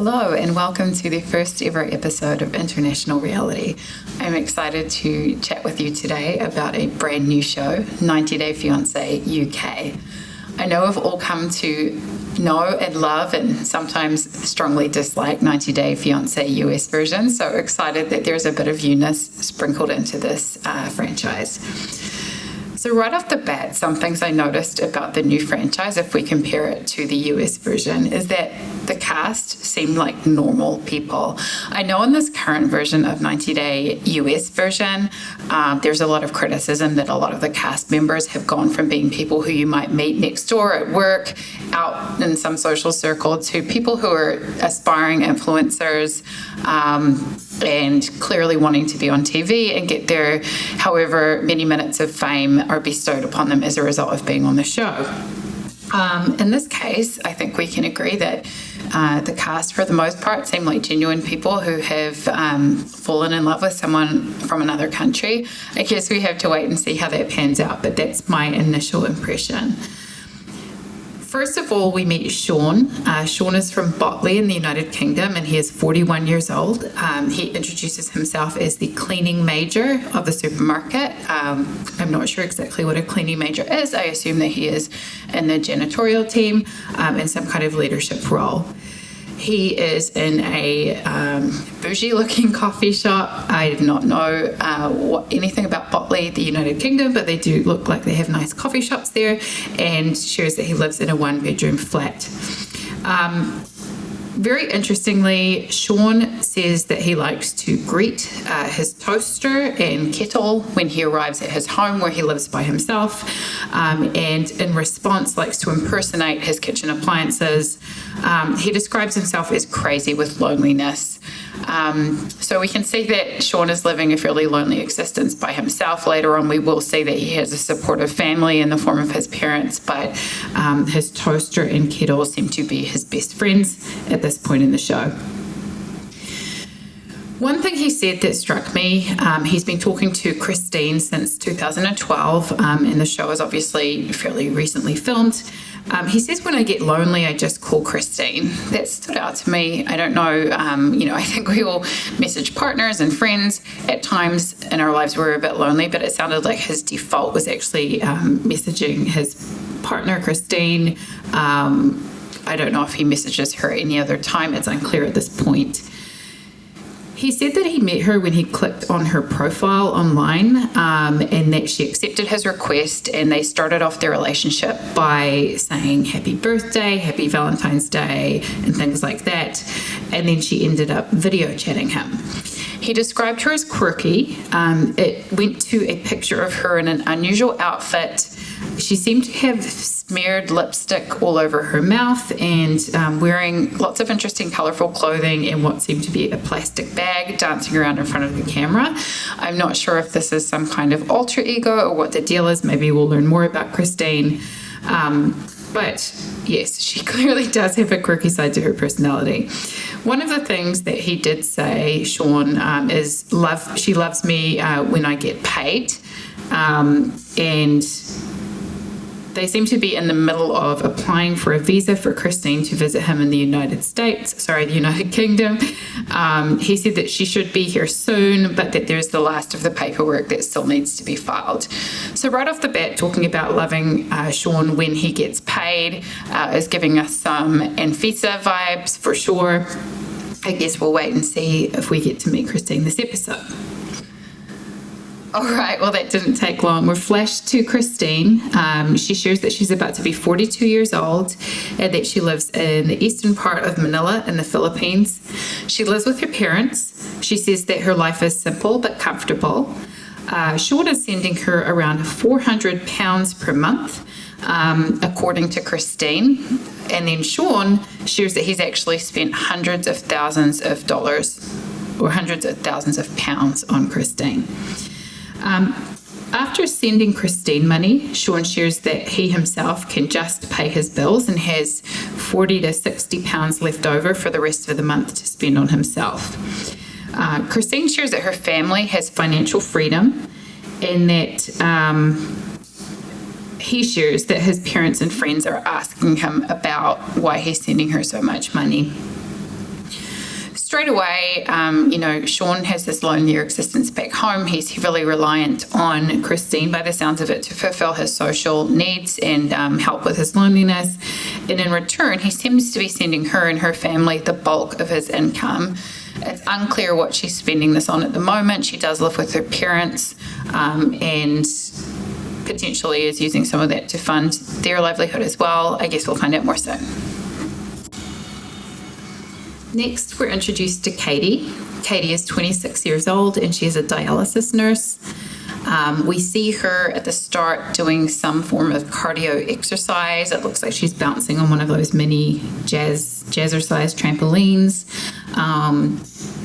Hello and welcome to the first ever episode of International Reality. I'm excited to chat with you today about a brand new show, 90 Day Fiance UK. I know we've all come to know and love and sometimes strongly dislike 90 Day Fiance US version, so excited that there's a bit of newness sprinkled into this franchise. So right off the bat, some things I noticed about the new franchise, if we compare it to the US version, is that the cast seem like normal people. I know in this current version of 90 Day US version, there's a lot of criticism that a lot of the cast members have gone from being people who you might meet next door at work, out in some social circle, to people who are aspiring influencers, and clearly wanting to be on TV and get their however many minutes of fame are bestowed upon them as a result of being on the show. In this case, I think we can agree that the cast, for the most part, seem like genuine people who have fallen in love with someone from another country. I guess we have to wait and see how that pans out, but that's my initial impression. First of all, we meet Sean. Sean is from Botley in the United Kingdom, and he is 41 years old. He introduces himself as the cleaning major of the supermarket. I'm not sure exactly what a cleaning major is. I assume that he is in the janitorial team in some kind of leadership role. He is in a bougie-looking coffee shop. I do not know anything about Botley, the United Kingdom, but they do look like they have nice coffee shops there, and shares that he lives in a one-bedroom flat. Very interestingly, Sean says that he likes to greet his toaster and kettle when he arrives at his home where he lives by himself, and in response likes to impersonate his kitchen appliances. He describes himself as crazy with loneliness. So we can see that Sean is living a fairly lonely existence by himself. Later on, we will see that he has a supportive family in the form of his parents, but his toaster and kettle seem to be his best friends at this point in the show. One thing he said that struck me, he's been talking to Christine since 2012, and the show is obviously fairly recently filmed. He says, when I get lonely, I just call Christine. That stood out to me. I don't know, I think we all message partners and friends at times in our lives where we're a bit lonely, but it sounded like his default was actually messaging his partner, Christine. I don't know if he messages her any other time. It's unclear at this point. He said that he met her when he clicked on her profile online, and that she accepted his request, and they started off their relationship by saying happy birthday, happy Valentine's Day, and things like that. And then she ended up video chatting him. He described her as quirky. It went to a picture of her in an unusual outfit. She seemed to have smeared lipstick all over her mouth and wearing lots of interesting, colorful clothing and what seemed to be a plastic bag, dancing around in front of the camera. I'm not sure if this is some kind of alter ego or what the deal is. Maybe we'll learn more about Christine. But yes, she clearly does have a quirky side to her personality. One of the things that he did say, Sean, is she loves me when I get paid. And they seem to be in the middle of applying for a visa for Christine to visit him in the United Kingdom. He said that she should be here soon, but that there's the last of the paperwork that still needs to be filed. So right off the bat, talking about loving Sean when he gets paid is giving us some Anfisa vibes for sure. I guess we'll wait and see if we get to meet Christine this episode. All right, well, that didn't take long. We're flashed to Christine. She shares that she's about to be 42 years old and that she lives in the eastern part of Manila in the Philippines. She lives with her parents. She says that her life is simple but comfortable. Sean is sending her around £400 per month, according to Christine. And then Sean shares that he's actually spent hundreds of thousands of dollars or hundreds of thousands of pounds on Christine. After sending Christine money, Sean shares that he himself can just pay his bills and has £40 to £60 left over for the rest of the month to spend on himself. Christine shares that her family has financial freedom and that he shares that his parents and friends are asking him about why he's sending her so much money. straight away, Sean has this lonelier existence back home. He's heavily reliant on Christine, by the sounds of it, to fulfill his social needs and help with his loneliness. And in return, he seems to be sending her and her family the bulk of his income. It's unclear what she's spending this on at the moment. She does live with her parents and potentially is using some of that to fund their livelihood as well. I guess we'll find out more soon. Next, we're introduced to Katie. Katie is 26 years old and she is a dialysis nurse. We see her at the start doing some form of cardio exercise. It looks like she's bouncing on one of those mini jazzercise trampolines.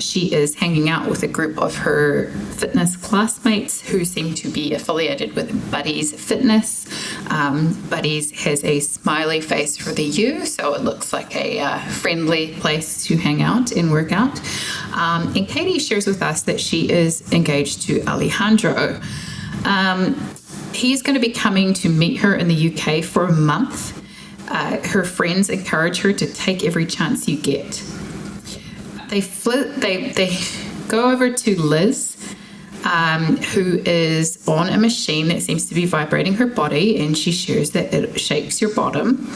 She is hanging out with a group of her fitness classmates who seem to be affiliated with Buddy's Fitness. Buddy's has a smiley face for the U, so it looks like a friendly place to hang out and work out. And Katie shares with us that she is engaged to Alejandro. He's going to be coming to meet her in the UK for a month. Her friends encourage her to take every chance you get. They go over to Liz, who is on a machine that seems to be vibrating her body, and she shares that it shakes your bottom,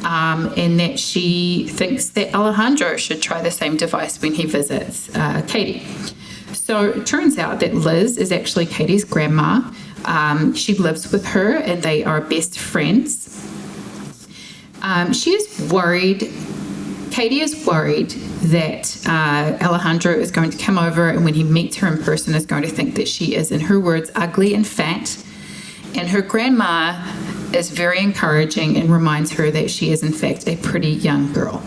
and that she thinks that Alejandro should try the same device when he visits Katie. So it turns out that Liz is actually Katie's grandma. She lives with her and they are best friends. Katie is worried that Alejandro is going to come over and when he meets her in person is going to think that she is, in her words, ugly and fat. And her grandma is very encouraging and reminds her that she is in fact a pretty young girl.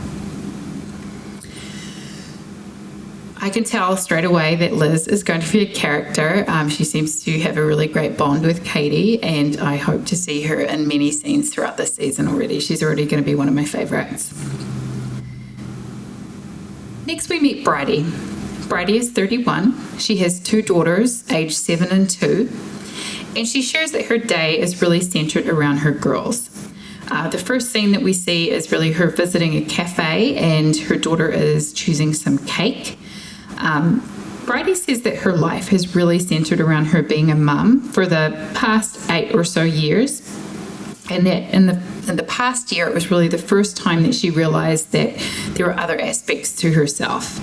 I can tell straight away that Liz is going to be a character. She seems to have a really great bond with Katie, and I hope to see her in many scenes throughout this season already. She's already going to be one of my favorites. Next, we meet Bridie. Bridie is 31. She has two daughters, aged 7 and 2, and she shares that her day is really centered around her girls. The first scene that we see is really her visiting a cafe, and her daughter is choosing some cake. Bridie says that her life has really centered around her being a mum for the past 8 or so years, and that in the past year it was really the first time that she realized that there were other aspects to herself.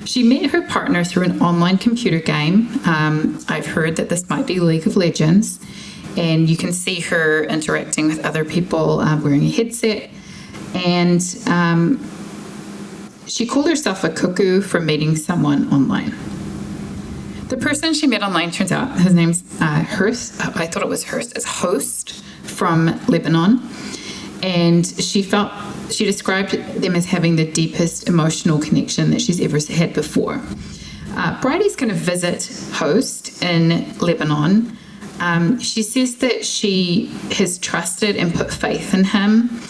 She met her partner through an online computer game. I've heard that this might be League of Legends, and you can see her interacting with other people wearing a headset, and she called herself a cuckoo for meeting someone online. The person she met online, turns out his name's Hurst. I thought it was Hurst. It's Host from Lebanon. And she described them as having the deepest emotional connection that she's ever had before. Bridie's going to visit Host in Lebanon. She says that she has trusted and put faith in him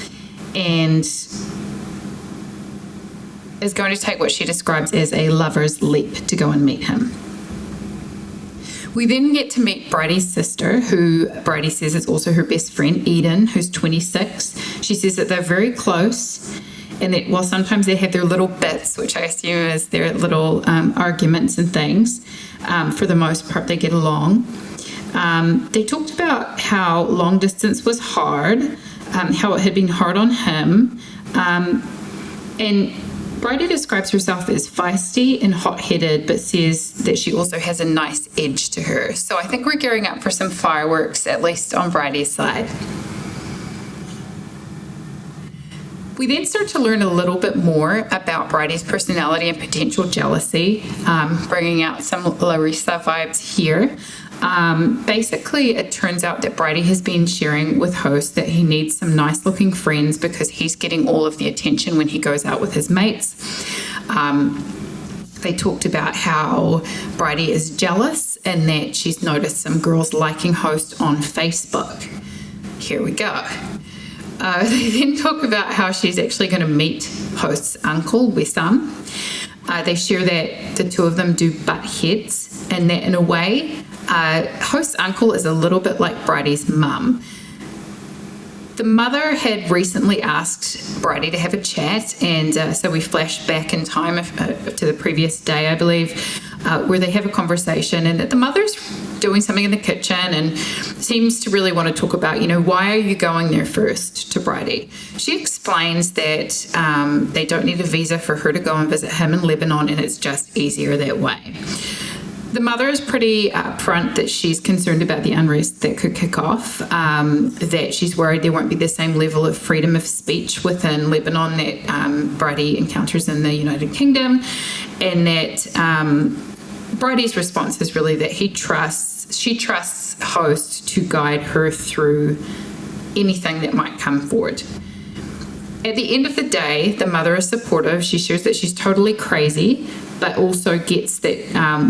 and is going to take what she describes as a lover's leap to go and meet him. We then get to meet Bridie's sister, who Bridie says is also her best friend, Eden, who's 26. She says that they're very close and that while sometimes they have their little bits, which I assume is their little arguments and things, for the most part they get along. They talked about how long distance was hard, how it had been hard on him, and Bridie describes herself as feisty and hot-headed, but says that she also has a nice edge to her. So I think we're gearing up for some fireworks, at least on Bridie's side. We then start to learn a little bit more about Bridie's personality and potential jealousy, bringing out some Larissa vibes here. Basically, it turns out that Bridie has been sharing with Host that he needs some nice looking friends because he's getting all of the attention when he goes out with his mates. They talked about how Bridie is jealous and that she's noticed some girls liking Host on Facebook. Here we go. They then talk about how she's actually going to meet Host's uncle, Wissam. They share that the two of them do butt heads and that in a way, Host's uncle is a little bit like Bridie's mum. The mother had recently asked Bridie to have a chat, and so we flash back in time to the previous day, I believe, where they have a conversation, and the mother's doing something in the kitchen and seems to really want to talk about, why are you going there first, to Bridie. She explains that they don't need a visa for her to go and visit him in Lebanon, and it's just easier that way. The mother is pretty upfront that she's concerned about the unrest that could kick off, that she's worried there won't be the same level of freedom of speech within Lebanon that Bridie encounters in the United Kingdom, and that Bridie's response is really that she trusts host to guide her through anything that might come forward. At the end of the day, the mother is supportive. She shares that she's totally crazy, but also gets that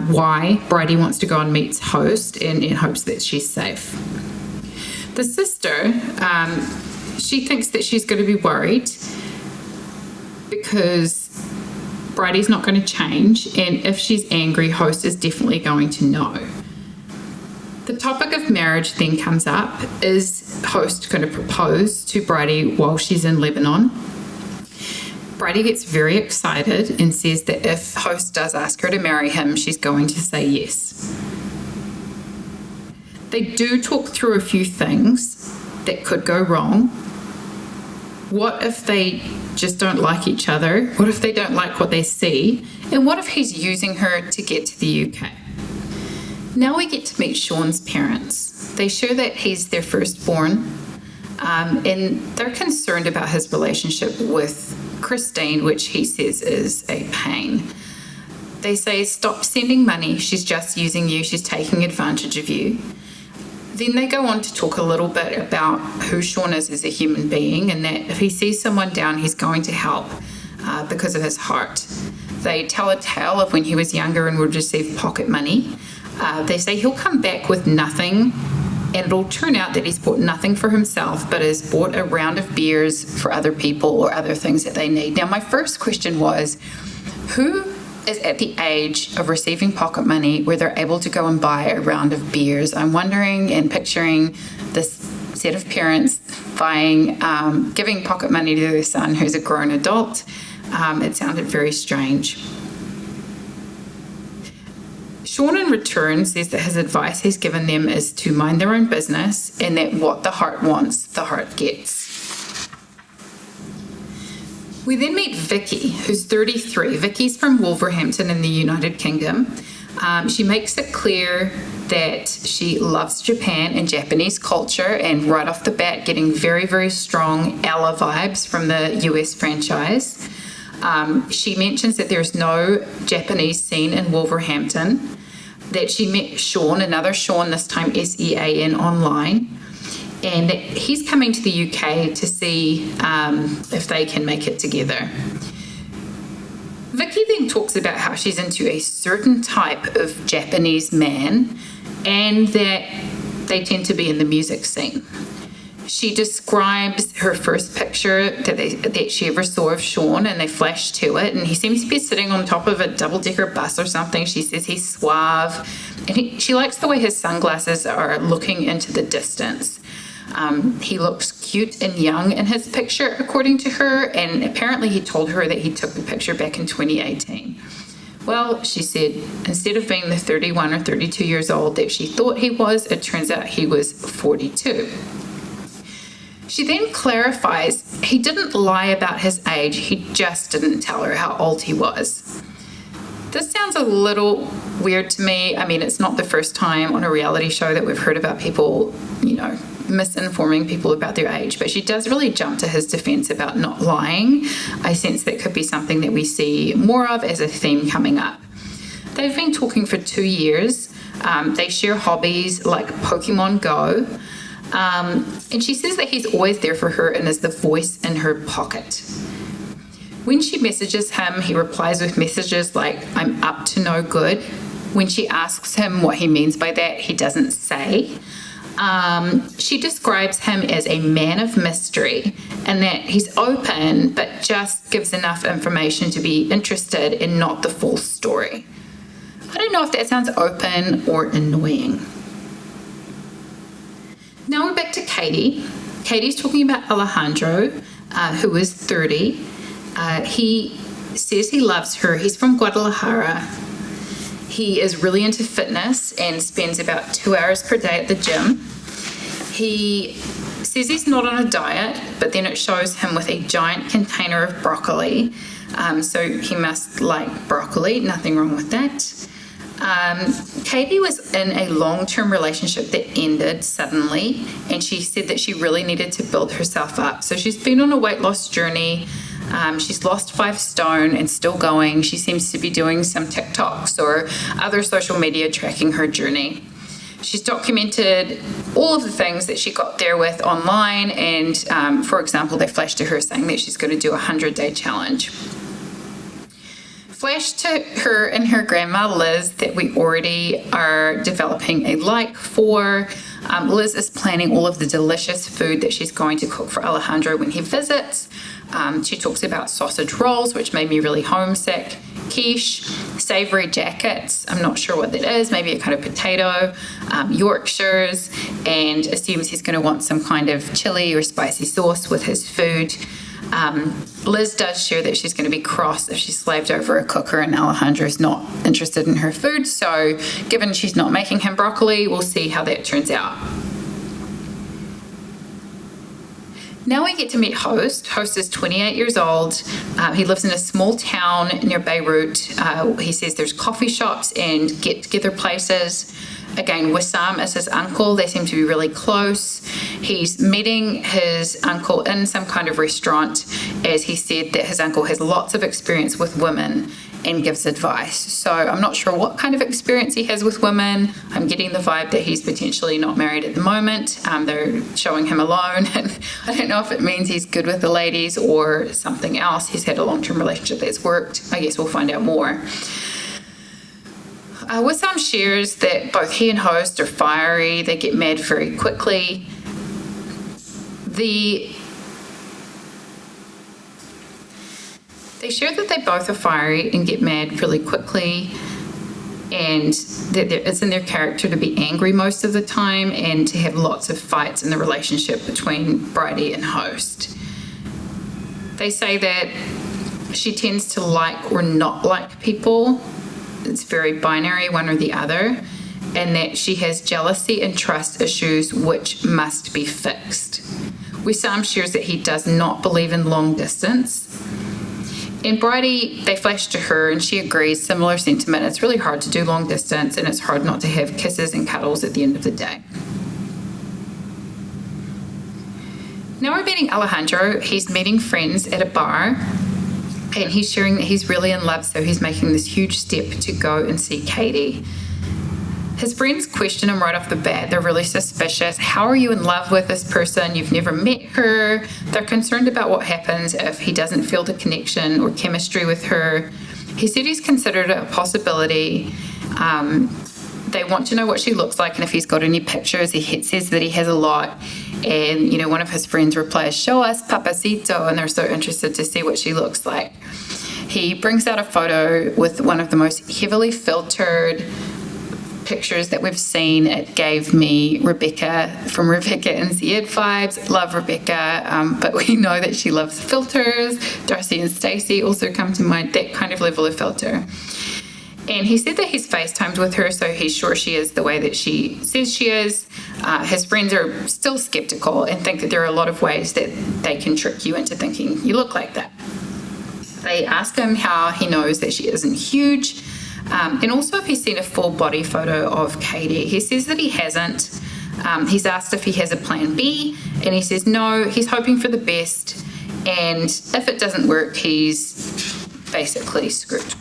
why Bridie wants to go and meet host in hopes that she's safe. The sister, she thinks that she's going to be worried because Bridie's not going to change, and if she's angry, host is definitely going to know. The topic of marriage then comes up. Is host going to propose to Bridie while she's in Lebanon? Bridie gets very excited and says that if host does ask her to marry him, she's going to say yes. They do talk through a few things that could go wrong. What if they just don't like each other? What if they don't like what they see? And what if he's using her to get to the UK? Now we get to meet Sean's parents. They share that he's their firstborn, and they're concerned about his relationship with Christine, which he says is a pain. They say, stop sending money, she's just using you, she's taking advantage of you. Then they go on to talk a little bit about who Sean is as a human being, and that if he sees someone down, he's going to help because of his heart. They tell a tale of when he was younger and would receive pocket money. They say he'll come back with nothing, and it'll turn out that he's bought nothing for himself, but has bought a round of beers for other people or other things that they need. Now, my first question was, who is at the age of receiving pocket money where they're able to go and buy a round of beers? I'm wondering and picturing this set of parents giving pocket money to their son who's a grown adult. It sounded very strange. Sean, in return, says that his advice he's given them is to mind their own business, and that what the heart wants, the heart gets. We then meet Vicky, who's 33. Vicky's from Wolverhampton in the United Kingdom. She makes it clear that she loves Japan and Japanese culture, and right off the bat getting very, very strong Ella vibes from the US franchise. She mentions that there's no Japanese scene in Wolverhampton, that she met Sean, another Sean, this time S-E-A-N, online, and that he's coming to the UK to see if they can make it together. Vicky then talks about how she's into a certain type of Japanese man and that they tend to be in the music scene. She describes her first picture that she ever saw of Sean, and they flash to it, and he seems to be sitting on top of a double-decker bus or something. She says he's suave, and she likes the way his sunglasses are looking into the distance. He looks cute and young in his picture, according to her, and apparently he told her that he took the picture back in 2018. Well, she said, instead of being the 31 or 32 years old that she thought he was, it turns out he was 42. She then clarifies he didn't lie about his age, he just didn't tell her how old he was. This sounds a little weird to me. I mean, it's not the first time on a reality show that we've heard about people, misinforming people about their age, but she does really jump to his defense about not lying. I sense that could be something that we see more of as a theme coming up. They've been talking for 2 years. They share hobbies like Pokemon Go. And she says that he's always there for her and is the voice in her pocket. When she messages him, he replies with messages like, I'm up to no good. When she asks him what he means by that, he doesn't say. She describes him as a man of mystery and that he's open, but just gives enough information to be interested in not the full story. I don't know if that sounds open or annoying. Now we're back to Katie. Katie's talking about Alejandro, who is 30. He says he loves her. He's from Guadalajara. He is really into fitness and spends about 2 hours per day at the gym. He says he's not on a diet, but then it shows him with a giant container of broccoli. So he must like broccoli, nothing wrong with that. Katie was in a long-term relationship that ended suddenly, and she said that she really needed to build herself up. So she's been on a weight loss journey. She's lost 5 stone and still going. She seems to be doing some TikToks or other social media tracking her journey. She's documented all of the things that she got there with online, and for example, they flashed to her saying that she's going to do a 100-day challenge. Flash to her and her grandma Liz that we already are developing a like for. Liz is planning all of the delicious food that she's going to cook for Alejandro when he visits. She talks about sausage rolls, which made me really homesick, quiche, savory jackets, I'm not sure what that is, maybe a kind of potato, Yorkshires, and assumes he's going to want some kind of chili or spicy sauce with his food. Liz does share that she's going to be cross if she's slaved over a cooker and Alejandro's not interested in her food. So given she's not making him broccoli, we'll see how that turns out. Now we get to meet Host. Host is 28 years old. He lives in a small town near Beirut. He says there's coffee shops and get-together places. Again, Wissam is his uncle. They seem to be really close. He's meeting his uncle in some kind of restaurant, as he said that his uncle has lots of experience with women and gives advice. So I'm not sure what kind of experience he has with women. I'm getting the vibe that he's potentially not married at the moment. They're showing him alone, and I don't know if it means he's good with the ladies or something else. He's had a long-term relationship that's worked. I guess we'll find out more. Wissam shares that both he and Host are fiery. They get mad very quickly. They share that they both are fiery and get mad really quickly, and that it's in their character to be angry most of the time and to have lots of fights in the relationship between Bridie and Host. They say that she tends to like or not like people. It's very binary, one or the other, and that she has jealousy and trust issues which must be fixed. Wissam shares that he does not believe in long distance. And Bridie, they flash to her and she agrees, similar sentiment. It's really hard to do long distance, and it's hard not to have kisses and cuddles at the end of the day. Now we're meeting Alejandro. He's meeting friends at a bar, and he's sharing that he's really in love, so he's making this huge step to go and see Katie. His friends question him right off the bat. They're really suspicious. How are you in love with this person? You've never met her. They're concerned about what happens if he doesn't feel the connection or chemistry with her. He said he's considered it a possibility. They want to know what she looks like and if he's got any pictures. He says that he has a lot. And, one of his friends replies, "Show us, Papacito," and they're so interested to see what she looks like. He brings out a photo with one of the most heavily filtered pictures that we've seen. It gave me Rebecca from Rebecca and Ziad vibes. Love Rebecca, but we know that she loves filters. Darcy and Stacey also come to mind, that kind of level of filter. And he said that he's FaceTimed with her, so he's sure she is the way that she says she is. His friends are still skeptical and think that there are a lot of ways that they can trick you into thinking you look like that. They ask him how he knows that she isn't huge, and also if he's seen a full body photo of Katie. He says that he hasn't. He's asked if he has a plan B, and he says no, he's hoping for the best, and if it doesn't work, he's basically screwed.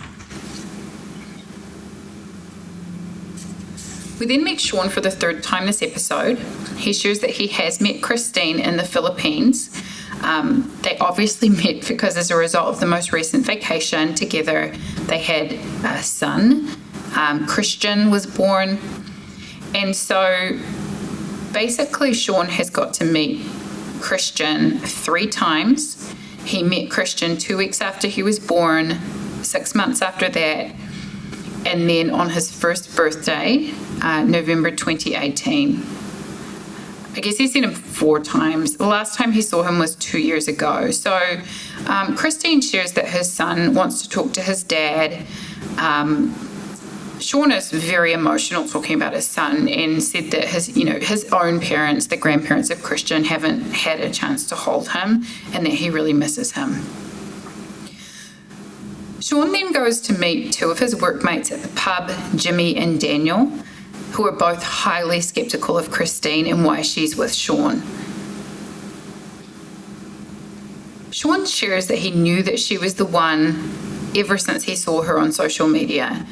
We then meet Sean for the third time this episode. He shares that he has met Christine in the Philippines. They obviously met because as a result of the most recent vacation together, they had a son. Christian was born. And so basically Sean has got to meet Christian 3 times. He met Christian 2 weeks after he was born, 6 months after that, and then on his first birthday, November 2018. I guess he's seen him 4 times. The last time he saw him was 2 years ago. So Christine shares that his son wants to talk to his dad. Sean is very emotional talking about his son and said that his own parents, the grandparents of Christian, haven't had a chance to hold him and that he really misses him. Sean then goes to meet 2 of his workmates at the pub, Jimmy and Daniel, who are both highly skeptical of Christine and why she's with Sean. Sean shares that he knew that she was the one ever since he saw her on social media,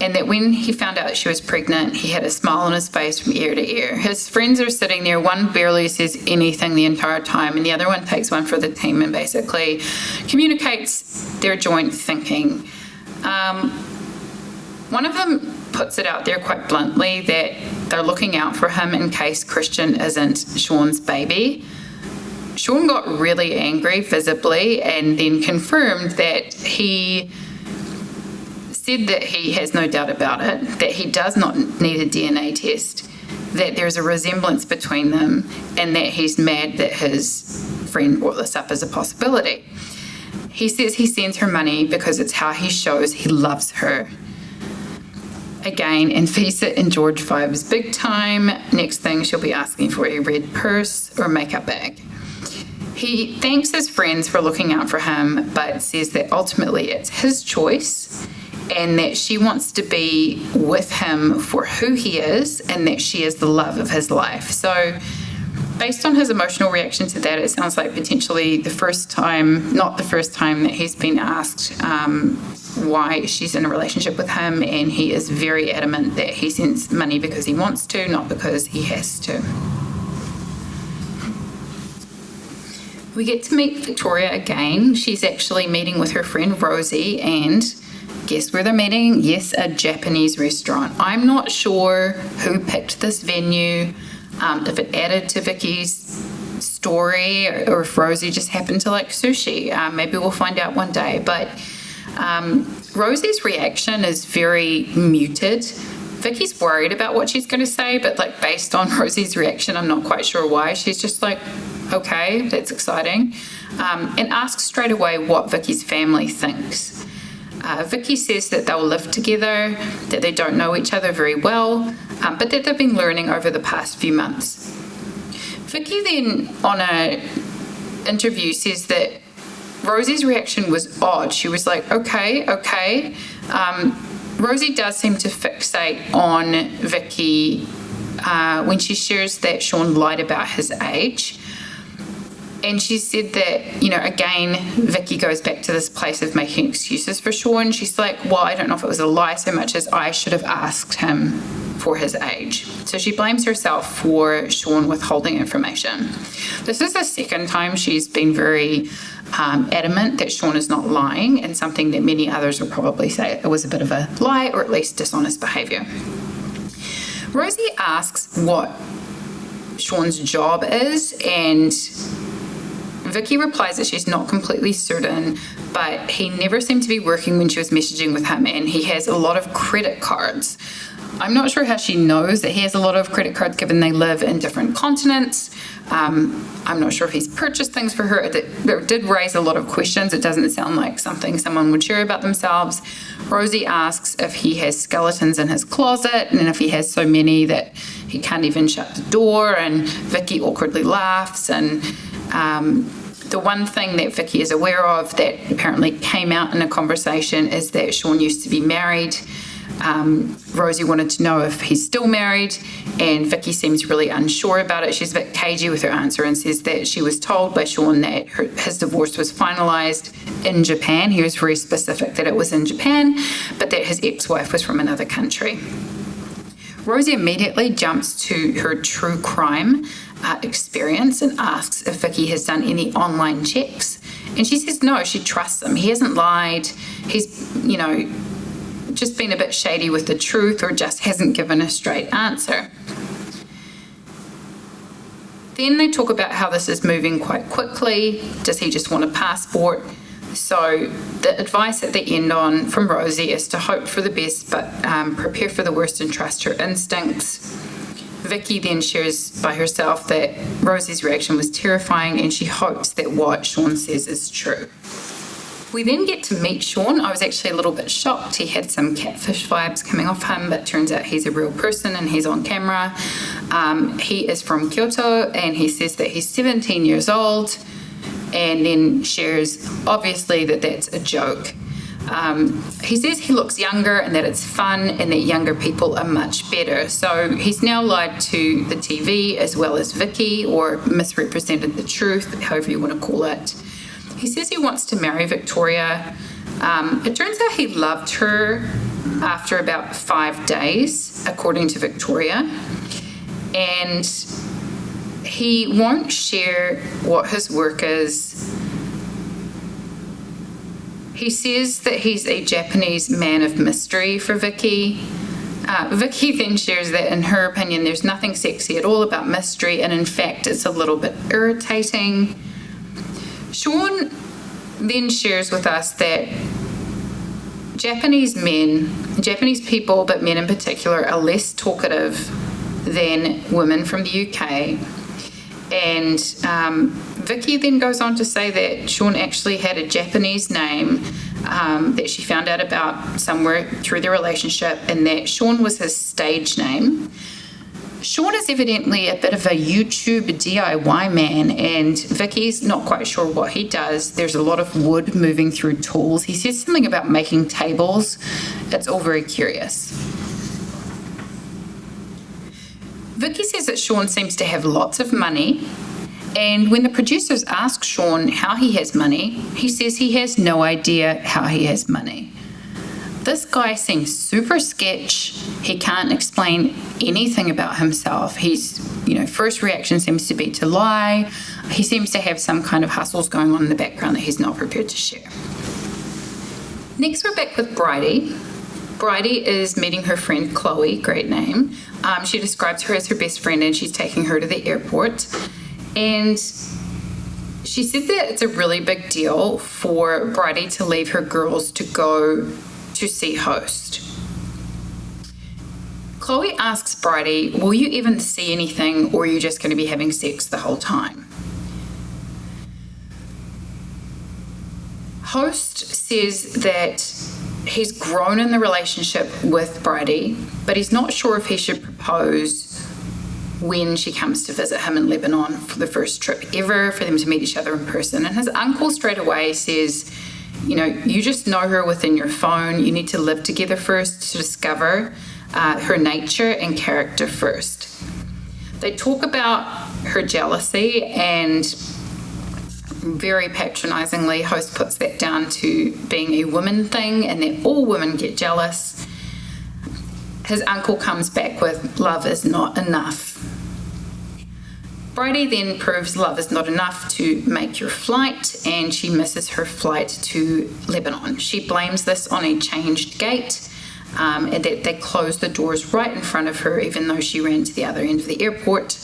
and that when he found out that she was pregnant, he had a smile on his face from ear to ear. His friends are sitting there. One barely says anything the entire time, and the other one takes one for the team and basically communicates their joint thinking. One of them puts it out there quite bluntly that they're looking out for him in case Christian isn't Sean's baby. Sean got really angry visibly and then confirmed that he said that he has no doubt about it, that he does not need a DNA test, that there's a resemblance between them, and that he's mad that his friend brought this up as a possibility. He says he sends her money because it's how he shows he loves her. Again, and face it, in George Five's big time, next thing she'll be asking for a red purse or makeup bag. He thanks his friends for looking out for him, but says that ultimately it's his choice and that she wants to be with him for who he is and that she is the love of his life. So based on his emotional reaction to that, it sounds like potentially not the first time that he's been asked why she's in a relationship with him, and he is very adamant that he sends money because he wants to, not because he has to. We get to meet Victoria again. She's actually meeting with her friend Rosie, and guess where they're meeting? Yes, a Japanese restaurant. I'm not sure who picked this venue, if it added to Vicky's story or if Rosie just happened to like sushi. Maybe we'll find out one day. But Rosie's reaction is very muted. Vicky's worried about what she's going to say, but like based on Rosie's reaction, I'm not quite sure why. She's just like, okay, that's exciting, and asks straight away what Vicky's family thinks. Vicky says that they'll live together, that they don't know each other very well, but that they've been learning over the past few months. Vicky then, on an interview, says that Rosie's reaction was odd. She was like, okay. Rosie does seem to fixate on Vicky when she shares that Sean lied about his age. And she said that, again, Vicky goes back to this place of making excuses for Sean. She's like, well, I don't know if it was a lie so much as I should have asked him for his age. So she blames herself for Sean withholding information. This is the second time she's been very adamant that Sean is not lying, and something that many others will probably say it was a bit of a lie or at least dishonest behavior. Rosie asks what Sean's job is, and Vicky replies that she's not completely certain, but he never seemed to be working when she was messaging with him, and he has a lot of credit cards. I'm not sure how she knows that he has a lot of credit cards given they live in different continents. I'm not sure if he's purchased things for her. It did raise a lot of questions. It doesn't sound like something someone would share about themselves. Rosie asks if he has skeletons in his closet and if he has so many that he can't even shut the door, and Vicky awkwardly laughs. And the one thing that Vicky is aware of that apparently came out in a conversation is that Sean used to be married. Rosie wanted to know if he's still married, and Vicky seems really unsure about it. She's a bit cagey with her answer and says that she was told by Sean that his divorce was finalized in Japan. He was very specific that it was in Japan, but that his ex-wife was from another country. Rosie immediately jumps to her true crime experience and asks if Vicky has done any online checks. And she says no, she trusts him. He hasn't lied. He's, just been a bit shady with the truth or just hasn't given a straight answer. Then they talk about how this is moving quite quickly. Does he just want a passport? So the advice at the end on from Rosie is to hope for the best but prepare for the worst and trust her instincts. Vicky then shares by herself that Rosie's reaction was terrifying and she hopes that what Sean says is true. We then get to meet Sean. I was actually a little bit shocked. He had some catfish vibes coming off him, but turns out he's a real person and he's on camera. He is from Kyoto and he says that he's 17 years old and then shares, obviously, that that's a joke. He says he looks younger and that it's fun and that younger people are much better. So he's now lied to the TV as well as Vicky, or misrepresented the truth, however you want to call it. He says he wants to marry Victoria. It turns out he loved her after about 5 days, according to Victoria. And he won't share what his work is. He says that he's a Japanese man of mystery for Vicky. Vicky then shares that, in her opinion, there's nothing sexy at all about mystery, and in fact, it's a little bit irritating. Sean then shares with us that Japanese people, but men in particular, are less talkative than women from the UK. And Vicky then goes on to say that Sean actually had a Japanese name that she found out about somewhere through their relationship, and that Sean was his stage name. Sean is evidently a bit of a YouTube DIY man, and Vicky's not quite sure what he does. There's a lot of wood moving through tools. He says something about making tables. It's all very curious. Vicky says that Sean seems to have lots of money, and when the producers ask Sean how he has money, he says he has no idea how he has money. This guy seems super sketch. He can't explain anything about himself. His, first reaction seems to be to lie. He seems to have some kind of hustles going on in the background that he's not prepared to share. Next, we're back with Bridie. Bridie is meeting her friend Chloe, great name. She describes her as her best friend and she's taking her to the airport. And she said that it's a really big deal for Bridie to leave her girls to go to see Host. Chloe asks Bridie, will you even see anything, or are you just going to be having sex the whole time? Host says that he's grown in the relationship with Bridie, but he's not sure if he should propose when she comes to visit him in Lebanon for the first trip ever, for them to meet each other in person. And his uncle straight away says, you just know her within your phone. You need to live together first to discover her nature and character first. They talk about her jealousy, and very patronizingly, Host puts that down to being a woman thing and that all women get jealous. His uncle comes back with, love is not enough. Bridie then proves love is not enough to make your flight, and she misses her flight to Lebanon. She blames this on a changed gate, and that they closed the doors right in front of her, even though she ran to the other end of the airport.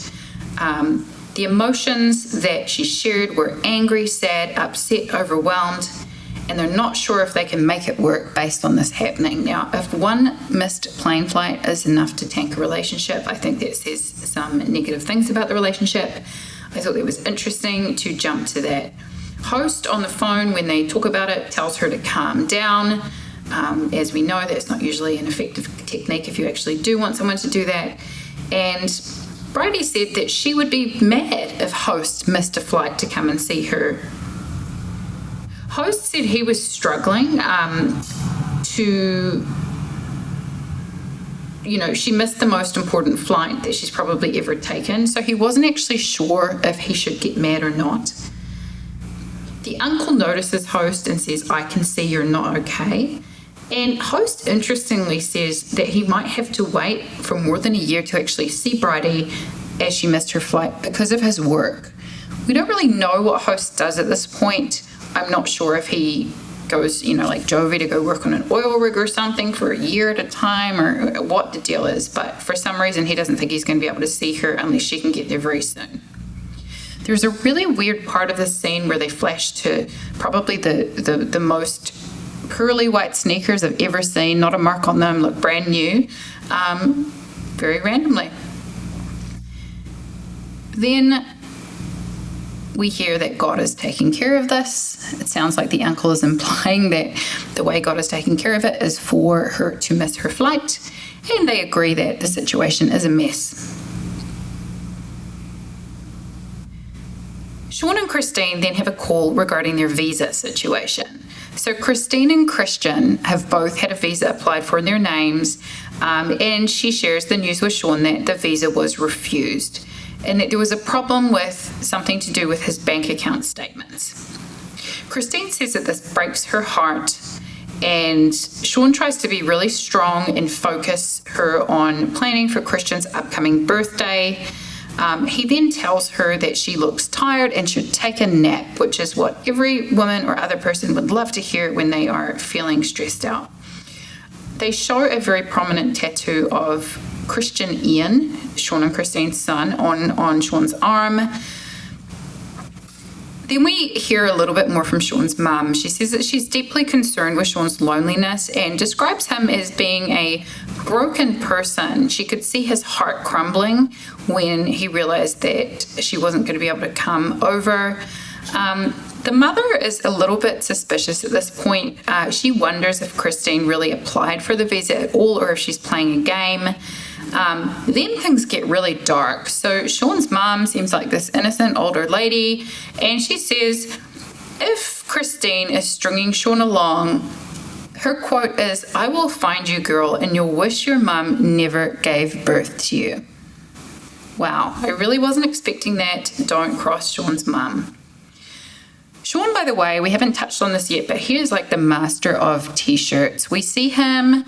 The emotions that she shared were angry, sad, upset, overwhelmed, and they're not sure if they can make it work based on this happening. Now, if one missed plane flight is enough to tank a relationship, I think that says some negative things about the relationship. I thought it was interesting to jump to that. Host on the phone, when they talk about it, tells her to calm down. As we know, that's not usually an effective technique if you actually do want someone to do that. And Bridie said that she would be mad if Host missed a flight to come and see her. Host said he was struggling she missed the most important flight that she's probably ever taken, so he wasn't actually sure if he should get mad or not. The uncle notices Host and says, I can see you're not okay. And Host interestingly says that he might have to wait for more than a year to actually see Bridie as she missed her flight because of his work. We don't really know what Host does at this point. I'm not sure if he goes, like Jovi, to go work on an oil rig or something for a year at a time, or what the deal is. But for some reason, he doesn't think he's going to be able to see her unless she can get there very soon. There's a really weird part of this scene where they flash to probably the most pearly white sneakers I've ever seen, not a mark on them, look brand new, very randomly. Then we hear that God is taking care of this. It sounds like the uncle is implying that the way God is taking care of it is for her to miss her flight, and they agree that the situation is a mess. Sean and Christine then have a call regarding their visa situation. So Christine and Christian have both had a visa applied for in their names, and she shares the news with Sean that the visa was refused and that there was a problem with something to do with his bank account statements. Christine says that this breaks her heart, and Sean tries to be really strong and focus her on planning for Christian's upcoming birthday. He then tells her that she looks tired and should take a nap, which is what every woman or other person would love to hear when they are feeling stressed out. They show a very prominent tattoo of Christian Ian, Sean and Christine's son, on Sean's arm. Then we hear a little bit more from Sean's mum. She says that she's deeply concerned with Sean's loneliness and describes him as being a broken person. She could see his heart crumbling when he realized that she wasn't going to be able to come over. The mother is a little bit suspicious at this point. She wonders if Christine really applied for the visa at all or if she's playing a game. Then things get really dark. So Sean's mom seems like this innocent older lady, and she says if Christine is stringing Sean along, her quote is, "I will find you, girl, and you'll wish your mum never gave birth to you." Wow, I really wasn't expecting that. Don't cross Sean's mum. Sean, by the way, we haven't touched on this yet, but he is like the master of t-shirts. We see him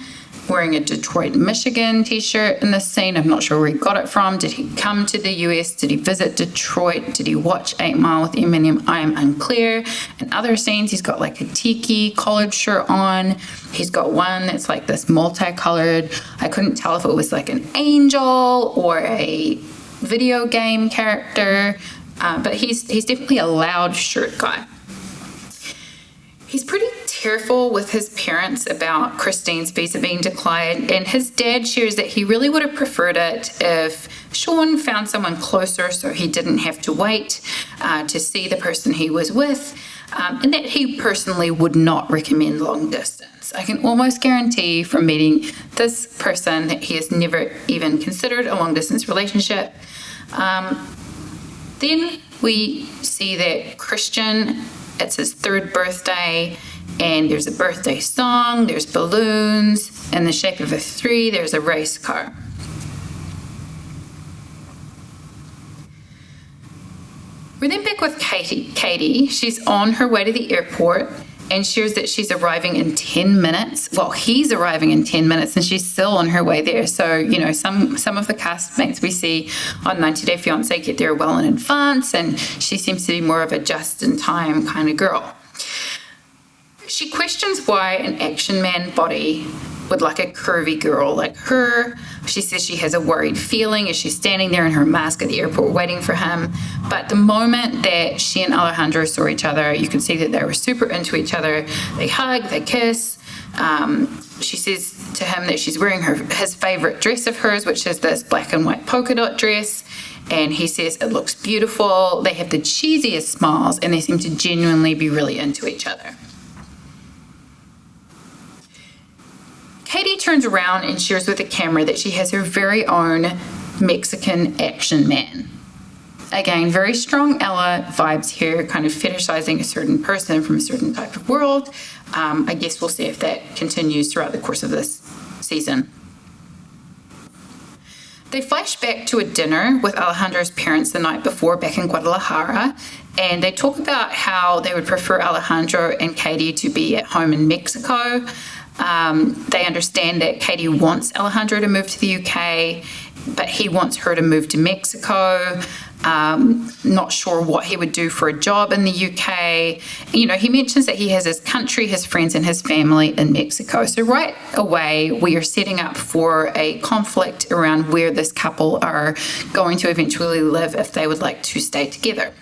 wearing a Detroit, Michigan t-shirt in this scene. I'm not sure where he got it from. Did he come to the US? Did he visit Detroit? Did he watch 8 Mile with Eminem? I am unclear. In other scenes, he's got like a tiki collared shirt on. He's got one that's like this multicolored. I couldn't tell if it was like an angel or a video game character, but he's definitely a loud shirt guy. He's pretty tearful with his parents about Christine's visa being declined, and his dad shares that he really would have preferred it if Sean found someone closer so he didn't have to wait to see the person he was with, and that he personally would not recommend long distance. I can almost guarantee from meeting this person that he has never even considered a long distance relationship. Then we see that Christian, it's his 3rd birthday, and there's a birthday song, there's balloons, in the shape of a 3, there's a race car. We're then back with Katie. She's on her way to the airport and shares that she's arriving in 10 minutes. Well, he's arriving in 10 minutes and she's still on her way there. So, you know, some of the castmates we see on 90 Day Fiance get there well in advance, and she seems to be more of a just-in-time kind of girl. She questions why an action man body would like a curvy girl like her. She says she has a worried feeling as she's standing there in her mask at the airport waiting for him. But the moment that she and Alejandro saw each other, you could see that they were super into each other. They hug, they kiss. She says to him that she's wearing his favorite dress of hers, which is this black and white polka dot dress. And he says it looks beautiful. They have the cheesiest smiles, and they seem to genuinely be really into each other. Katie turns around and shares with the camera that she has her very own Mexican action man. Again, very strong Ella vibes here, kind of fetishizing a certain person from a certain type of world. I guess we'll see if that continues throughout the course of this season. They flash back to a dinner with Alejandro's parents the night before back in Guadalajara, and they talk about how they would prefer Alejandro and Katie to be at home in Mexico. They understand that Katie wants Alejandro to move to the UK, but he wants her to move to Mexico. Not sure what he would do for a job in the UK. You know, he mentions that he has his country, his friends, and his family in Mexico. So right away, we are setting up for a conflict around where this couple are going to eventually live if they would like to stay together.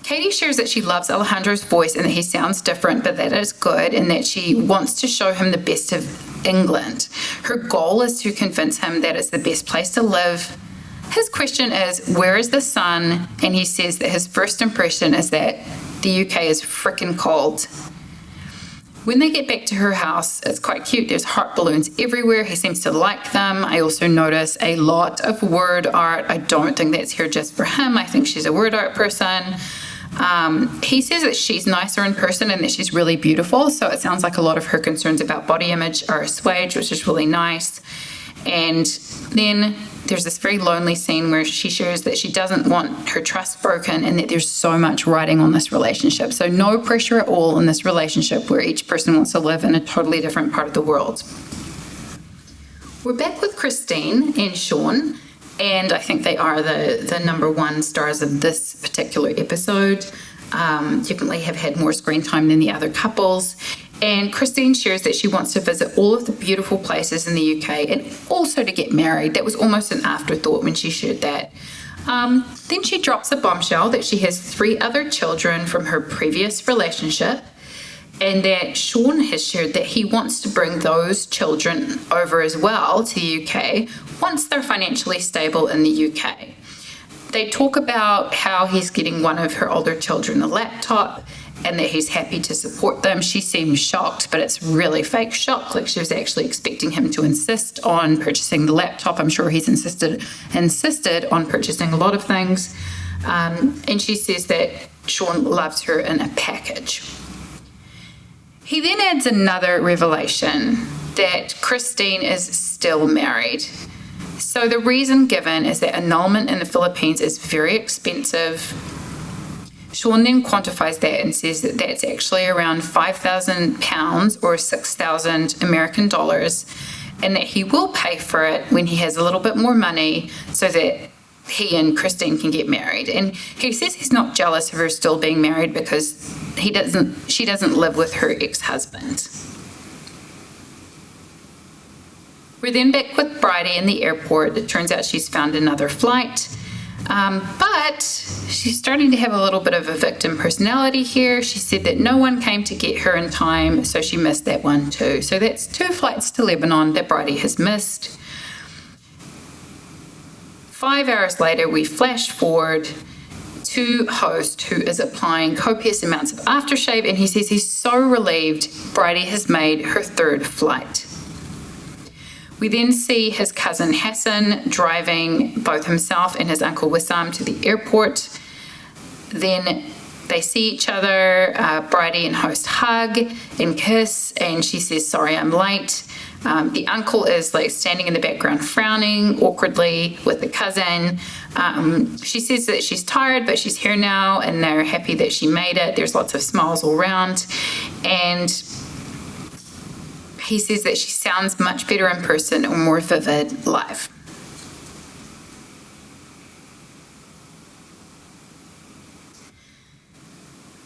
Katie shares that she loves Alejandro's voice and that he sounds different, but that is good, and that she wants to show him the best of England. Her goal is to convince him that it's the best place to live. His question is, where is the sun? And he says that his first impression is that the UK is frickin' cold. When they get back to her house, it's quite cute. There's heart balloons everywhere. He seems to like them. I also notice a lot of word art. I don't think that's here just for him. I think she's a word art person. He says that she's nicer in person and that she's really beautiful. So it sounds like a lot of her concerns about body image are assuaged, which is really nice. And then there's this very lonely scene where she shares that she doesn't want her trust broken and that there's so much riding on this relationship. So no pressure at all in this relationship where each person wants to live in a totally different part of the world. We're back with Christine and Sean, and I think they are the number one stars of this particular episode. Definitely have had more screen time than the other couples. And Christine shares that she wants to visit all of the beautiful places in the UK and also to get married. That was almost an afterthought when she shared that. Then she drops a bombshell that she has 3 other children from her previous relationship, and that Sean has shared that he wants to bring those children over as well to the UK once they're financially stable in the UK. They talk about how he's getting one of her older children a laptop and that he's happy to support them. She seems shocked, but it's really fake shock. Like she was actually expecting him to insist on purchasing the laptop. I'm sure he's insisted on purchasing a lot of things. And she says that Sean loves her in a package. He then adds another revelation that Christine is still married. So the reason given is that annulment in the Philippines is very expensive. Sean then quantifies that and says that that's actually around £5,000 or 6,000 American dollars, and that he will pay for it when he has a little bit more money so that he and Christine can get married. And he says he's not jealous of her still being married because she doesn't live with her ex-husband. We're then back with Bridie in the airport. It turns out she's found another flight. But she's starting to have a little bit of a victim personality here. She said that no one came to get her in time, so she missed that one too. So that's 2 flights to Lebanon that Bridie has missed. 5 hours later, we flash forward to Host, who is applying copious amounts of aftershave, and he says he's so relieved Bridie has made her 3rd flight. We then see his cousin Hassan driving both himself and his uncle Wissam to the airport. Then they see each other. Bridie and Host hug and kiss, and she says, "Sorry, I'm late." The uncle is like standing in the background frowning awkwardly with the cousin. She says that she's tired, but she's here now, and they're happy that she made it. There's lots of smiles all around, and he says that she sounds much better in person or more vivid live.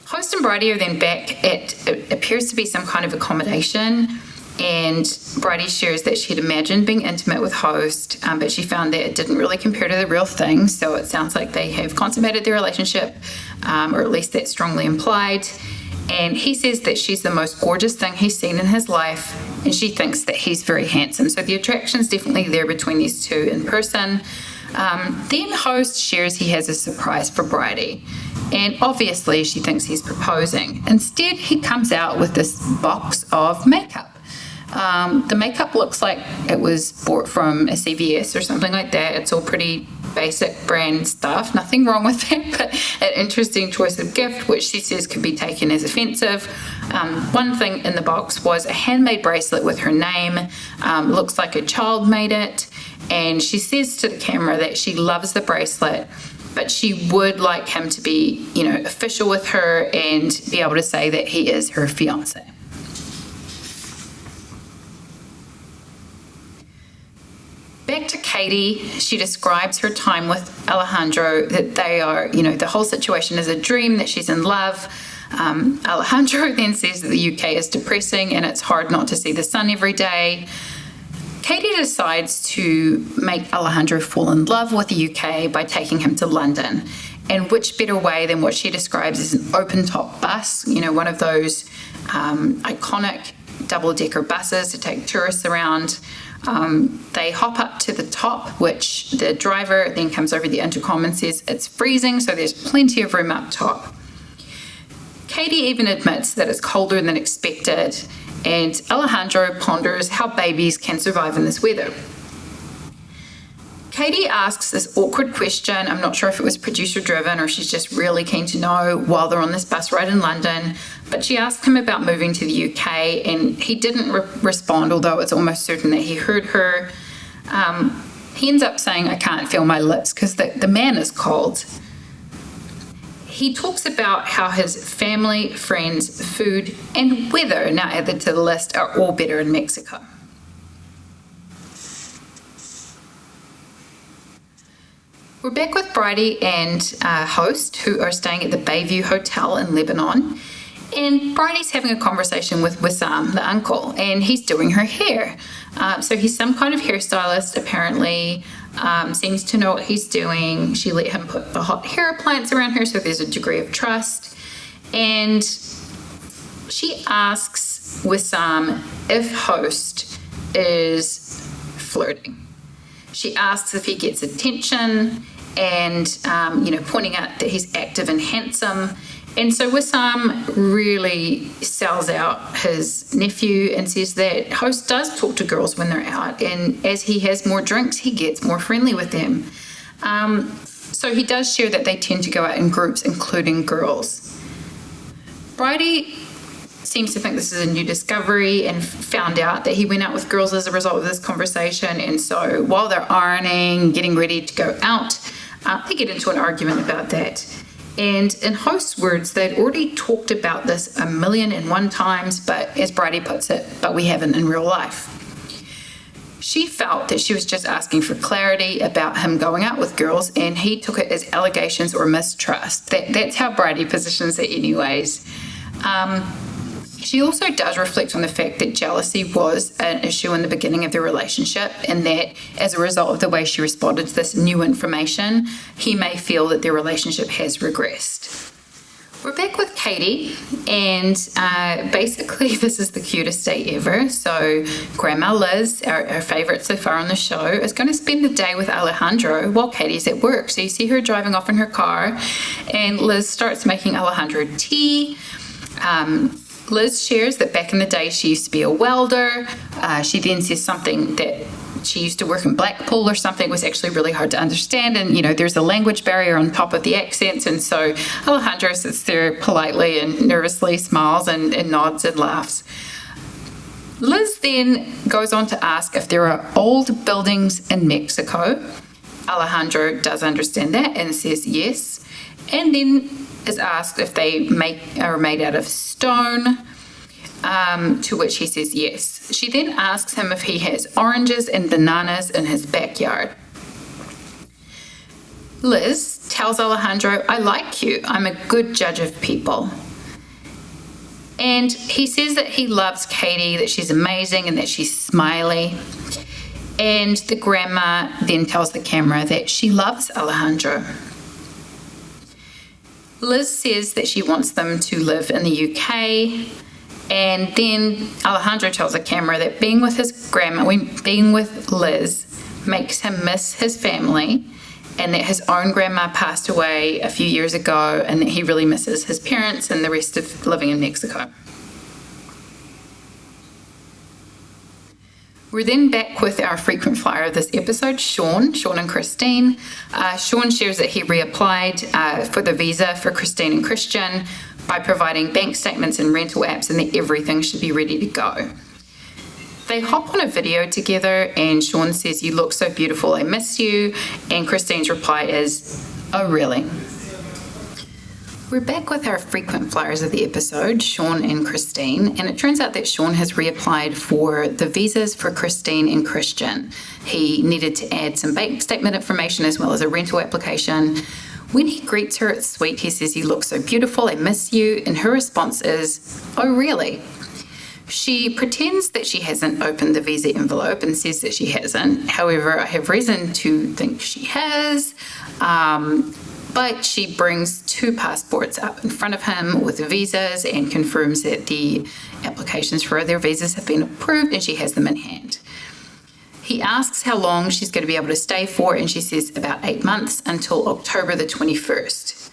Host and Bridie are then back at, it appears to be some kind of accommodation, and Bridie shares that she had imagined being intimate with Host, but she found that it didn't really compare to the real thing, so it sounds like they have consummated their relationship, or at least that's strongly implied. And he says that she's the most gorgeous thing he's seen in his life, and she thinks that he's very handsome. So the attraction's definitely there between these two in person. Then Host shares he has a surprise for Bridie, and obviously she thinks he's proposing. Instead, he comes out with this box of makeup. The makeup looks like it was bought from a CVS or something like that. It's all pretty basic brand stuff. Nothing wrong with that, but an interesting choice of gift, which she says could be taken as offensive. One thing in the box was a handmade bracelet with her name. Looks like a child made it. And she says to the camera that she loves the bracelet, but she would like him to be, official with her and be able to say that he is her fiance. Back to Katie, she describes her time with Alejandro, that they are, the whole situation is a dream, that she's in love. Alejandro then says that the UK is depressing and it's hard not to see the sun every day. Katie decides to make Alejandro fall in love with the UK by taking him to London. And which better way than what she describes as an open-top bus, one of those iconic double-decker buses to take tourists around. They hop up to the top, which the driver then comes over the intercom and says it's freezing, so there's plenty of room up top. Katie even admits that it's colder than expected, and Alejandro ponders how babies can survive in this weather. Katie asks this awkward question. I'm not sure if it was producer driven or she's just really keen to know while they're on this bus ride in London, but she asked him about moving to the UK and he didn't respond, although it's almost certain that he heard her. He ends up saying, I can't feel my lips, because the man is cold. He talks about how his family, friends, food, and weather, now added to the list, are all better in Mexico. We're back with Bridie and host, who are staying at the Bayview Hotel in Lebanon. And Bridie's having a conversation with Wissam, the uncle, and he's doing her hair. So he's some kind of hairstylist, apparently, seems to know what he's doing. She let him put the hot hair appliance around her, so there's a degree of trust. And she asks Wissam if host is flirting. She asks if he gets attention and, pointing out that he's active and handsome. And so Wissam really sells out his nephew and says that host does talk to girls when they're out, and as he has more drinks, he gets more friendly with them. So he does share that they tend to go out in groups, including girls. Bridie seems to think this is a new discovery and found out that he went out with girls as a result of this conversation. And so while they're ironing, getting ready to go out, they get into an argument about that. And in host's words, they'd already talked about this 1,000,001 times, but as Bridie puts it, but we haven't in real life. She felt that she was just asking for clarity about him going out with girls, and he took it as allegations or mistrust. That's how Bridie positions it anyways. She also does reflect on the fact that jealousy was an issue in the beginning of their relationship, and that as a result of the way she responded to this new information, he may feel that their relationship has regressed. We're back with Katie, and basically this is the cutest day ever. So Grandma Liz, our favourite so far on the show, is going to spend the day with Alejandro while Katie's at work. So you see her driving off in her car, and Liz starts making Alejandro tea. Liz shares that back in the day she used to be a welder. She then says something that she used to work in Blackpool or something. It was actually really hard to understand, and there's a language barrier on top of the accents, and so Alejandro sits there politely and nervously smiles and nods and laughs. Liz then goes on to ask if there are old buildings in Mexico. Alejandro does understand that and says yes, and then is asked if they are made out of stone, to which he says yes. She then asks him if he has oranges and bananas in his backyard. Liz tells Alejandro, I like you. I'm a good judge of people. And he says that he loves Katie, that she's amazing and that she's smiley. And the grandma then tells the camera that she loves Alejandro. Liz says that she wants them to live in the UK, and then Alejandro tells the camera that being with Liz makes him miss his family, and that his own grandma passed away a few years ago, and that he really misses his parents and the rest of living in Mexico. We're then back with our frequent flyer of this episode, Sean and Christine. Sean shares that he reapplied for the visa for Christine and Christian by providing bank statements and rental apps, and that everything should be ready to go. They hop on a video together, and Sean says, you look so beautiful, I miss you. And Christine's reply is, oh really? We're back with our frequent flyers of the episode, Sean and Christine, and it turns out that Sean has reapplied for the visas for Christine and Christian. He needed to add some bank statement information as well as a rental application. When he greets her at suite, he says, you look so beautiful, I miss you, and her response is, oh really? She pretends that she hasn't opened the visa envelope and says that she hasn't. However, I have reason to think she has. But she brings 2 passports up in front of him with visas and confirms that the applications for their visas have been approved and she has them in hand. He asks how long she's going to be able to stay for, and she says about 8 months, until October the 21st.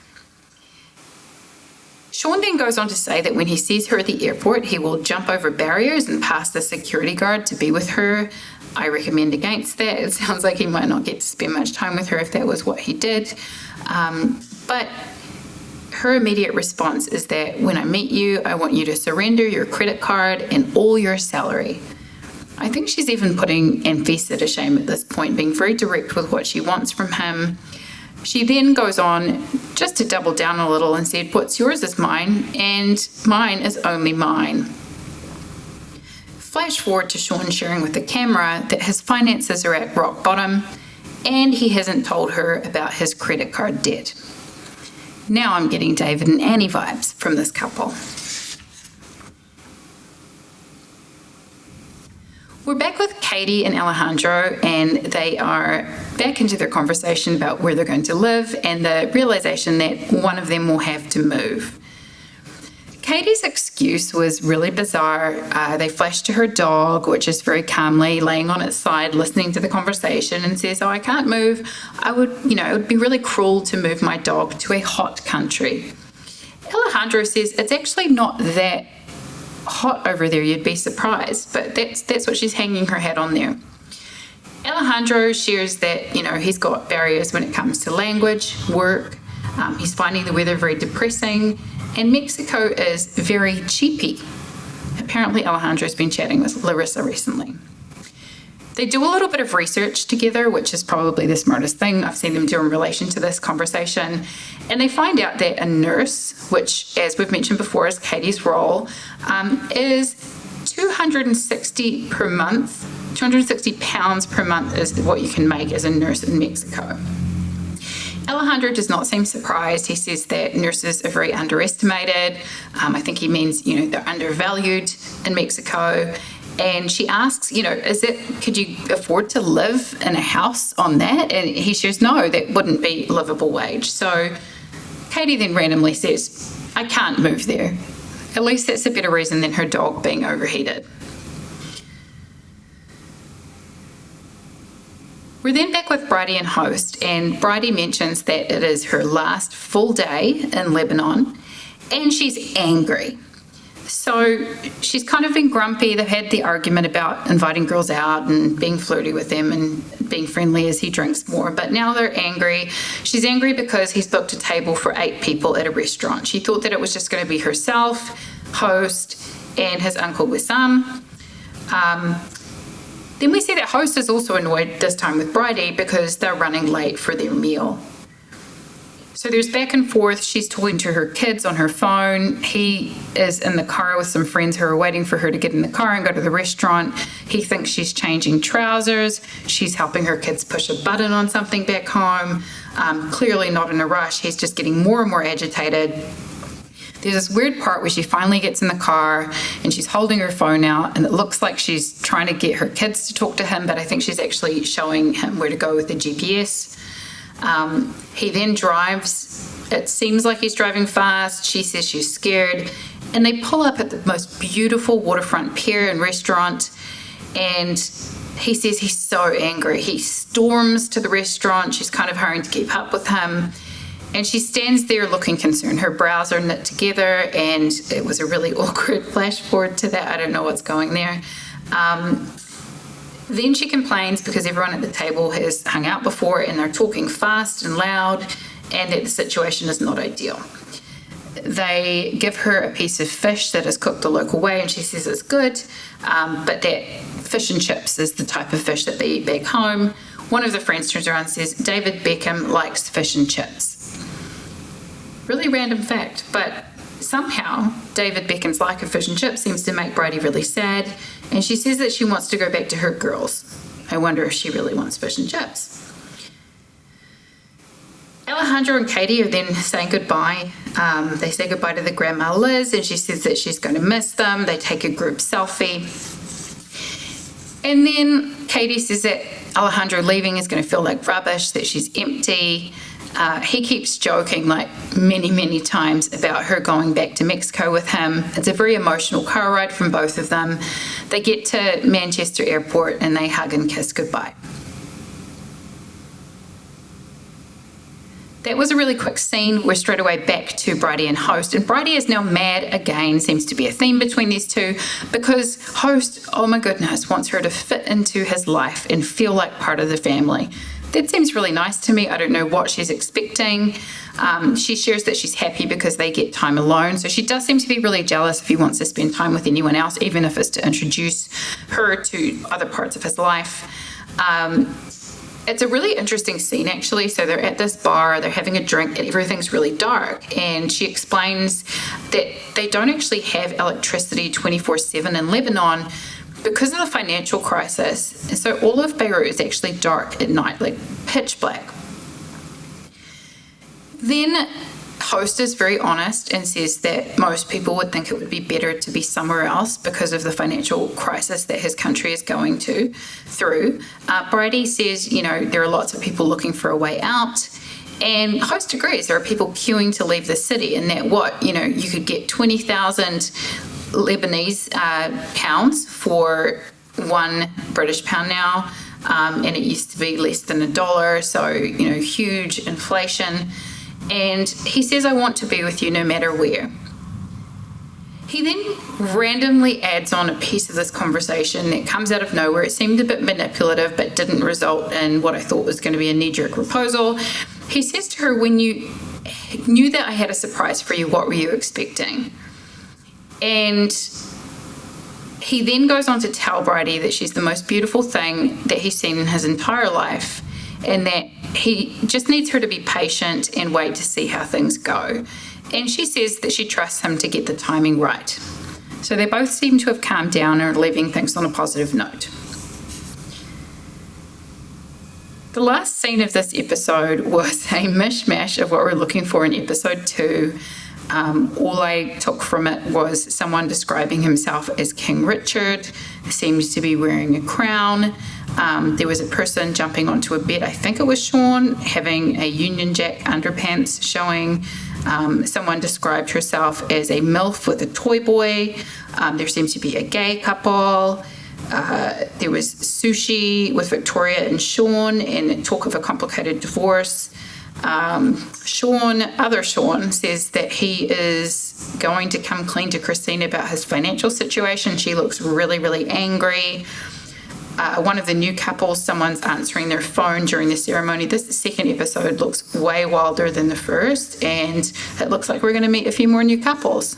Sean then goes on to say that when he sees her at the airport, he will jump over barriers and pass the security guard to be with her. I recommend against that. It sounds like he might not get to spend much time with her if that was what he did. But her immediate response is that when I meet you, I want you to surrender your credit card and all your salary. I think she's even putting Anfisa to shame at this point, being very direct with what she wants from him. She then goes on just to double down a little and said, what's yours is mine, and mine is only mine. Flash forward to Sean sharing with the camera that his finances are at rock bottom, and he hasn't told her about his credit card debt. Now I'm getting David and Annie vibes from this couple. We're back with Katie and Alejandro, and they are back into their conversation about where they're going to live and the realization that one of them will have to move. Katie's excuse was really bizarre. They flash to her dog, which is very calmly laying on its side, listening to the conversation, and says, I can't move. It would be really cruel to move my dog to a hot country. Alejandro says it's actually not that hot over there, you'd be surprised, but that's what she's hanging her hat on there. Alejandro shares that, he's got barriers when it comes to language, work. He's finding the weather very depressing, and Mexico is very cheapy. Apparently Alejandro's been chatting with Larissa recently. They do a little bit of research together, which is probably the smartest thing I've seen them do in relation to this conversation. And they find out that a nurse, which, as we've mentioned before, is Katie's role, is $260 per month. £260 per month is what you can make as a nurse in Mexico. Alejandro does not seem surprised. He says that nurses are very underestimated. I think he means, they're undervalued in Mexico. And she asks, could you afford to live in a house on that? And he says, no, that wouldn't be livable wage. So Katie then randomly says, I can't move there. At least that's a better reason than her dog being overheated. We're then back with Bridie and host, and Bridie mentions that it is her last full day in Lebanon, and she's angry. So she's kind of been grumpy. They've had the argument about inviting girls out and being flirty with them and being friendly as he drinks more. But now they're angry. She's angry because he's booked a table for 8 people at a restaurant. She thought that it was just going to be herself, host, and his uncle Wissam. Then we see that host is also annoyed this time with Bridie because they're running late for their meal. So there's back and forth. She's talking to her kids on her phone. He is in the car with some friends who are waiting for her to get in the car and go to the restaurant. He thinks she's changing trousers. She's helping her kids push a button on something back home. Clearly not in a rush. He's just getting more and more agitated. There's this weird part where she finally gets in the car and she's holding her phone out, and it looks like she's trying to get her kids to talk to him, but I think she's actually showing him where to go with the GPS. He then drives. It seems like he's driving fast. She says she's scared, and they pull up at the most beautiful waterfront pier and restaurant, and he says he's so angry. He storms to the restaurant. She's kind of hurrying to keep up with him, and she stands there looking concerned. Her brows are knit together, and it was a really awkward flash forward to that. I don't know what's going there. Then she complains because everyone at the table has hung out before and they're talking fast and loud, and that the situation is not ideal. They give her a piece of fish that is cooked the local way, and she says it's good, but that fish and chips is the type of fish that they eat back home. One of the friends turns around and says, David Beckham likes fish and chips. Really random fact, but somehow David Beckham's like of fish and chips seems to make Bridie really sad, and she says that she wants to go back to her girls. I wonder if she really wants fish and chips. Alejandro and Katie are then saying goodbye. They say goodbye to the grandma Liz, and she says that she's going to miss them. They take a group selfie. And then Katie says that Alejandro leaving is going to feel like rubbish, that she's empty. He keeps joking like many times about her going back to Mexico with him. It's a very emotional car ride from both of them. They get to Manchester Airport and they hug and kiss goodbye. That was a really quick scene. We're straight away back to Bridie and Host, and Bridie is now mad again. Seems to be a theme between these two, because Host, oh my goodness, wants her to fit into his life and feel like part of the family. That seems really nice to me. I don't know what she's expecting. She shares that she's happy because they get time alone. So she does seem to be really jealous if he wants to spend time with anyone else, even if it's to introduce her to other parts of his life. It's a really interesting scene, actually. So they're at this bar, they're having a drink, and everything's really dark. And she explains that they don't actually have electricity 24/7 in Lebanon because of the financial crisis. And so all of Beirut is actually dark at night, like pitch black. Then Host is very honest and says that most people would think it would be better to be somewhere else because of the financial crisis that his country is going through. Bridie says, there are lots of people looking for a way out. And Host agrees. There are people queuing to leave the city, and that you could get 20,000 Lebanese pounds for one British pound now, and it used to be less than $1, so huge inflation. And he says, I want to be with you no matter where. He then randomly adds on a piece of this conversation that comes out of nowhere. It seemed a bit manipulative, but didn't result in what I thought was going to be a knee-jerk proposal. He says to her, when you knew that I had a surprise for you, what were you expecting? And he then goes on to tell Bridie that she's the most beautiful thing that he's seen in his entire life, and that he just needs her to be patient and wait to see how things go. And she says that she trusts him to get the timing right. So they both seem to have calmed down and are leaving things on a positive note. The last scene of this episode was a mishmash of what we're looking for in episode 2. All I took from it was someone describing himself as King Richard, seems to be wearing a crown. There was a person jumping onto a bed, I think it was Sean, having a Union Jack underpants showing. Someone described herself as a MILF with a toy boy. There seems to be a gay couple. There was sushi with Victoria and Sean, and talk of a complicated divorce. Other Sean says that he is going to come clean to Christine about his financial situation. She looks really angry. One of the new couples, someone's answering their phone during the ceremony. This second episode looks way wilder than the first, and it looks like we're going to meet a few more new couples.